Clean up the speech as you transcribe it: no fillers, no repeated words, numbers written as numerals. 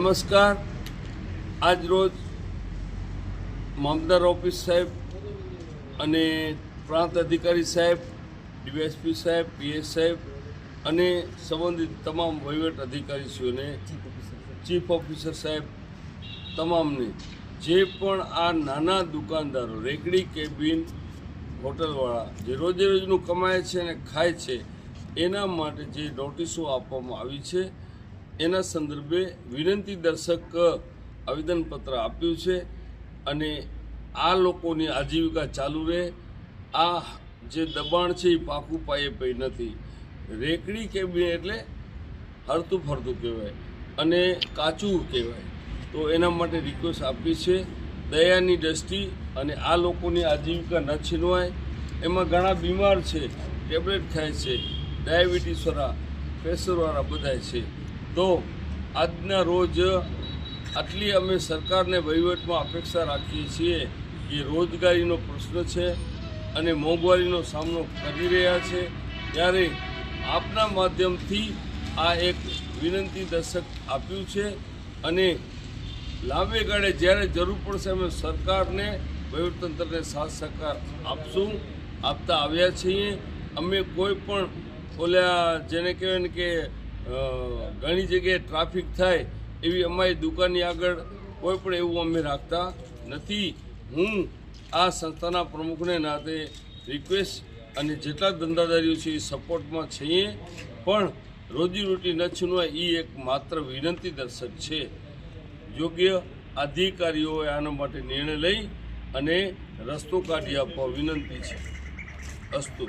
નમસ્કાર। આજ રોજ મામલતદાર ઓફિસ સાહેબ અને પ્રાંત અધિકારી સાહેબ, ડીવાયએસપી સાહેબ, પીએસ સાહેબ અને સંબંધિત તમામ વહીવટ અધિકારીશ્રીઓને, ચીફ ઓફિસર સાહેબ તમામને જે પણ આ નાના દુકાનદારો, રેકડી કેબિન હોટલવાળા જે રોજે રોજનું કમાય છે અને ખાય છે એના માટે જે નોટિસો આપવામાં આવી છે એના સંદર્ભે વિનંતી દર્શક આવેદનપત્ર આપ્યું છે અને આ લોકોની આજીવિકા ચાલુ રહે। આ જે દબાણ છે એ પાકું પાયે પઈ નથી। રેકડી કેબિન એટલે હરતું ફરતું કહેવાય અને કાચું કહેવાય, તો એના માટે રિક્વેસ્ટ આપી છે દયાની દ્રષ્ટિ અને આ લોકોની આજીવિકા ન છીનવાય। એમાં ઘણા બીમાર છે, ટેબ્લેટ ખાય છે, ડાયાબિટીસવાળા, પ્રેશરવાળા બધા છે। તો આજના રોજ આટલી અમે સરકારને વહીવટમાં અપેક્ષા રાખીએ છીએ કે રોજગારીનો પ્રશ્ન છે અને મોંઘવારીનો સામનો કરી રહ્યા છે, ત્યારે આપના માધ્યમથી આ એક વિનંતી દર્શક આપ્યું છે અને લાંબે ગાળે જ્યારે જરૂર પડશે અમે સરકારને, વહીવટતંત્રને સાથ સહકાર આપશું, આપતા આવ્યા છીએ। અમે કોઈ પણ જેને કહેવાય ને કે ઘણી જગ્યાએ ટ્રાફિક થાય એવી અમારી દુકાનની આગળ કોઈ પણ એવું અમે રાખતા નથી। હું આ સંસ્થાના પ્રમુખને નાતે રિક્વેસ્ટ અને જેટલા ધંધાદારીઓ છે એ સપોર્ટમાં છીએ, પણ રોજીરોટી ન છીનવાય એ એક માત્ર વિનંતી દર્શક છે। યોગ્ય અધિકારીઓએ આના માટે નિર્ણય લઈ અને રસ્તો કાઢી આપવા વિનંતી છે। અસ્તુ।